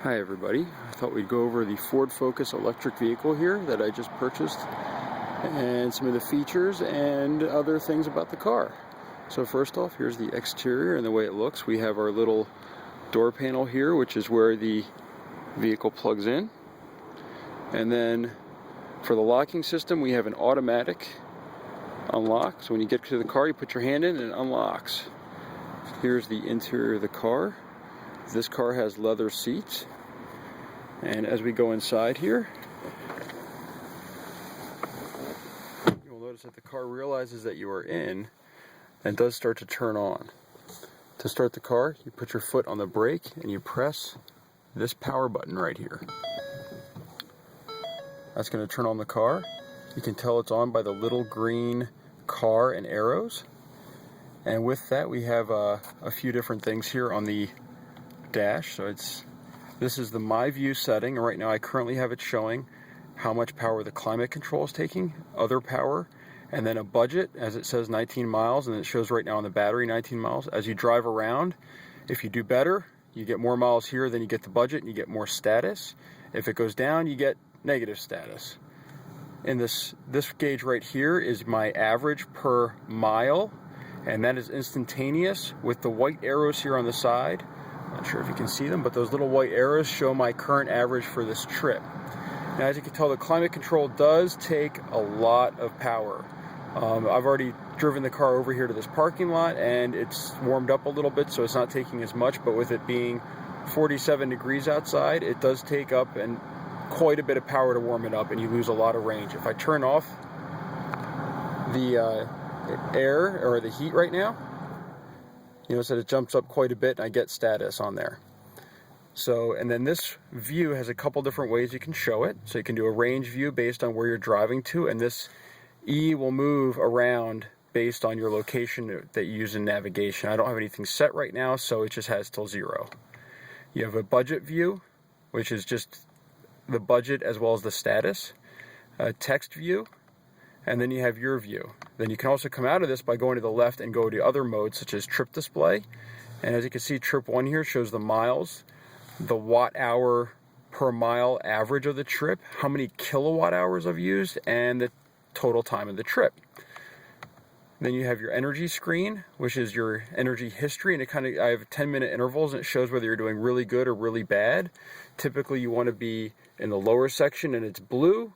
Hi everybody, I thought we'd go over the Ford Focus electric vehicle here that I just purchased and some of the features and other things about the car. So first off, here's the exterior and the way it looks. We have our little door panel here, which is where the vehicle plugs in. And then for the locking system, we have an automatic unlock. So when you get to the car, you put your hand in and it unlocks. Here's the interior of the car. This car has leather seats, and as we go inside here, you'll notice that the car realizes that you are in and does start to turn on. To start the car, you put your foot on the brake and you press this power button right here. That's going to turn on the car. You can tell it's on by the little green car and arrows. And with that, we have a few different things here on the dash. So this is the My View setting, and right now I currently have it showing how much power the climate control is taking, other power, and then a budget, as it says 19 miles, and it shows right now on the battery 19 miles. As you drive around, if you do better, you get more miles here, then you get the budget and you get more status. If it goes down, you get negative status. And this gauge right here is my average per mile, and that is instantaneous with the white arrows here on the side. Not sure if you can see them, but those little white arrows show my current average for this trip. Now, as you can tell, the climate control does take a lot of power. I've already driven the car over here to this parking lot, and it's warmed up a little bit, so it's not taking as much, but with it being 47 degrees outside, it does take up and quite a bit of power to warm it up, and you lose a lot of range. If I turn off the air or the heat right now, you notice that it jumps up quite a bit and I get status on there. So, and then this view has a couple different ways you can show it. So you can do a range view based on where you're driving to, and this E will move around based on your location that you use in navigation. I don't have anything set right now, so it just has till 0. You have a budget view, which is just the budget as well as the status. A text view, and then you have your view. Then you can also come out of this by going to the left and go to other modes such as trip display. And as you can see, trip 1 here shows the miles, the watt hour per mile average of the trip, how many kilowatt hours I've used, and the total time of the trip. Then you have your energy screen, which is your energy history, and I have 10-minute intervals, and it shows whether you're doing really good or really bad. Typically you want to be in the lower section and it's blue.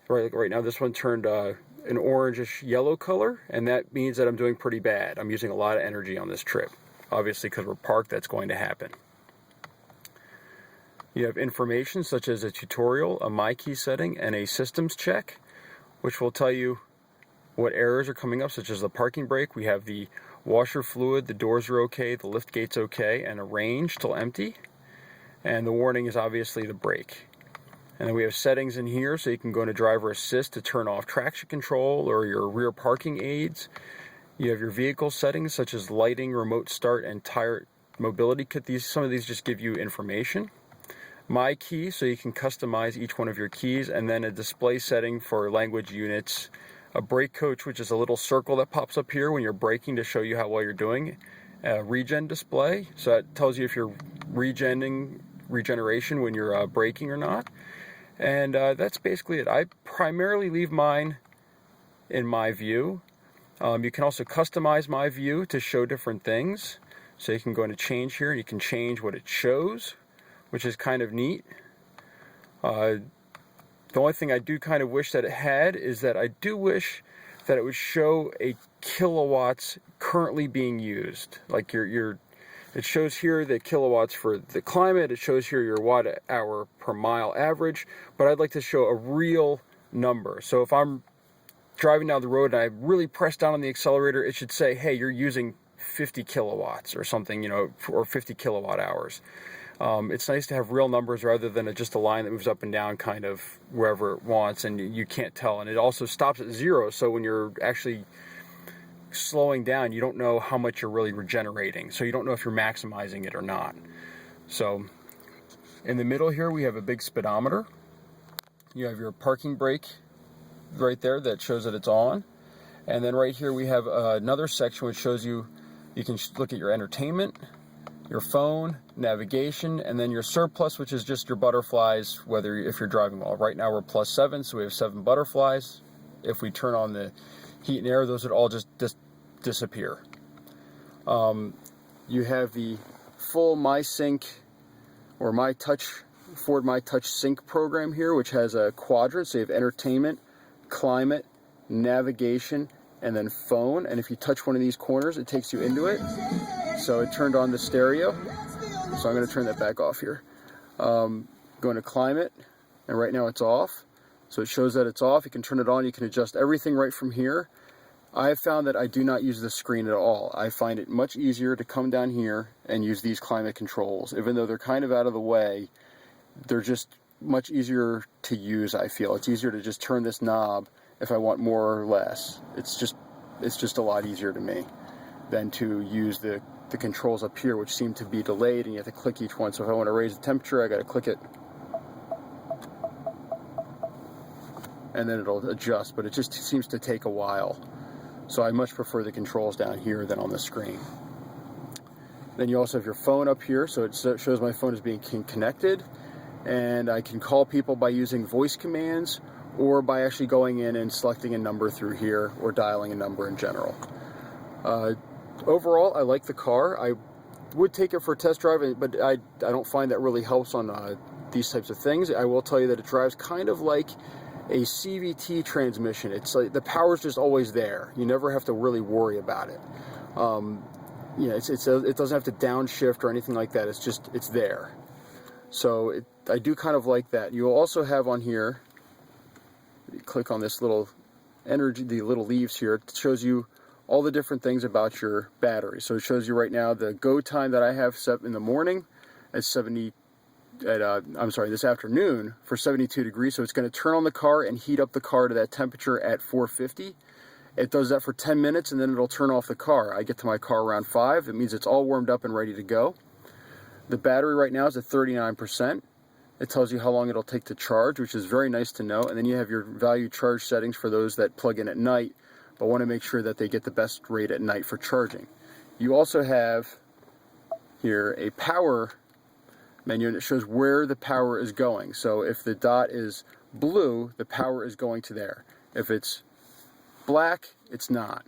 Right now this one turned an orangish yellow color, and that means that I'm doing pretty bad. I'm using a lot of energy on this trip. Obviously, because we're parked, that's going to happen. You have information such as a tutorial, a My Key setting, and a systems check, which will tell you what errors are coming up, such as the parking brake. We have the washer fluid, the doors are okay, the lift gate's okay, and a range till empty. And the warning is obviously the brake. And then we have settings in here, so you can go into driver assist to turn off traction control or your rear parking aids. You have your vehicle settings such as lighting, remote start, and tire mobility kit. Some of these just give you information. My Key, so you can customize each one of your keys, and then a display setting for language units. A brake coach, which is a little circle that pops up here when you're braking to show you how well you're doing. A regen display, so that tells you if you're regeneration when you're braking or not. And that's basically it. I primarily leave mine in My View. You can also customize My View to show different things. So you can go into change here and you can change what it shows, which is kind of neat. The only thing I do kind of wish that it had is that I do wish that it would show a kilowatts currently being used. Like it shows here the kilowatts for the climate, it shows here your watt hour per mile average, but I'd like to show a real number. So if I'm driving down the road and I really press down on the accelerator, it should say, hey, you're using 50 kilowatts or something, or 50 kilowatt hours. It's nice to have real numbers rather than just a line that moves up and down kind of wherever it wants and you can't tell. And it also stops at 0, so when you're actually slowing down, you don't know how much you're really regenerating, so you don't know if you're maximizing it or not. So in the middle here we have a big speedometer. You have your parking brake right there that shows that it's on, and then right here we have another section which shows you can look at your entertainment, your phone, navigation, and then your surplus, which is just your butterflies, if you're driving well. Right now we're +7, so we have 7 butterflies. If we turn on the heat and air, those would all just disappear. You have the full MySync or Ford MyTouch Sync program here, which has a quadrant. So you have entertainment, climate, navigation, and then phone. And if you touch one of these corners, it takes you into it. So it turned on the stereo. So I'm going to turn that back off here. Going to climate, and right now it's off. So it shows that it's off. You can turn it on. You can adjust everything right from here. I have found that I do not use the screen at all. I find it much easier to come down here and use these climate controls. Even though they're kind of out of the way, they're just much easier to use, I feel. It's easier to just turn this knob if I want more or less. It's just a lot easier to me than to use the controls up here, which seem to be delayed, and you have to click each one. So if I want to raise the temperature, I got to click it, and then it'll adjust, but it just seems to take a while. So I much prefer the controls down here than on the screen. Then you also have your phone up here, so it shows my phone is being connected, and I can call people by using voice commands or by actually going in and selecting a number through here or dialing a number in general. Overall, I like the car. I would take it for a test drive, but I don't find that really helps on these types of things. I will tell you that it drives kind of like a CVT transmission. It's like the power's just always there. You never have to really worry about it. It doesn't have to downshift or anything like that. It's there. So I do kind of like that. You'll also have on here, you click on this little the little leaves here. It shows you all the different things about your battery. So it shows you right now the go time that I have set in the morning at this afternoon for 72 degrees. So it's going to turn on the car and heat up the car to that temperature at 450. It does that for 10 minutes and then it'll turn off the car. I get to my car around 5. It means it's all warmed up and ready to go. The battery right now is at 39%. It tells you how long it'll take to charge, which is very nice to know. And then you have your value charge settings for those that plug in at night, but want to make sure that they get the best rate at night for charging. You also have here a power menu, and it shows where the power is going. So if the dot is blue, the power is going to there. If it's black, it's not.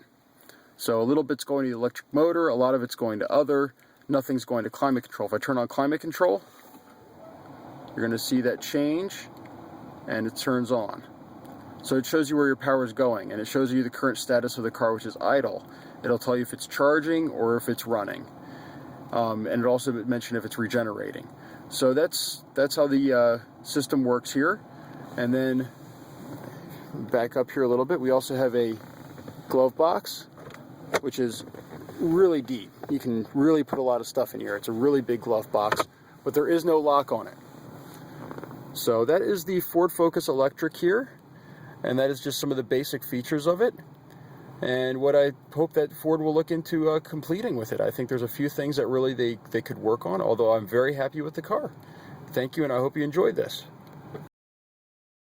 So a little bit's going to the electric motor, a lot of it's going to other, nothing's going to climate control. If I turn on climate control, you're going to see that change, and it turns on. So it shows you where your power is going, and it shows you the current status of the car, which is idle. It'll tell you if it's charging or if it's running. And it also mentions if it's regenerating. So that's how the system works here. And then back up here a little bit, we also have a glove box, which is really deep. You can really put a lot of stuff in here. It's a really big glove box, but there is no lock on it. So that is the Ford Focus Electric here, and that is just some of the basic features of it. And what I hope that Ford will look into completing with it. I think there's a few things that really they could work on, although I'm very happy with the car. Thank you, and I hope you enjoyed this.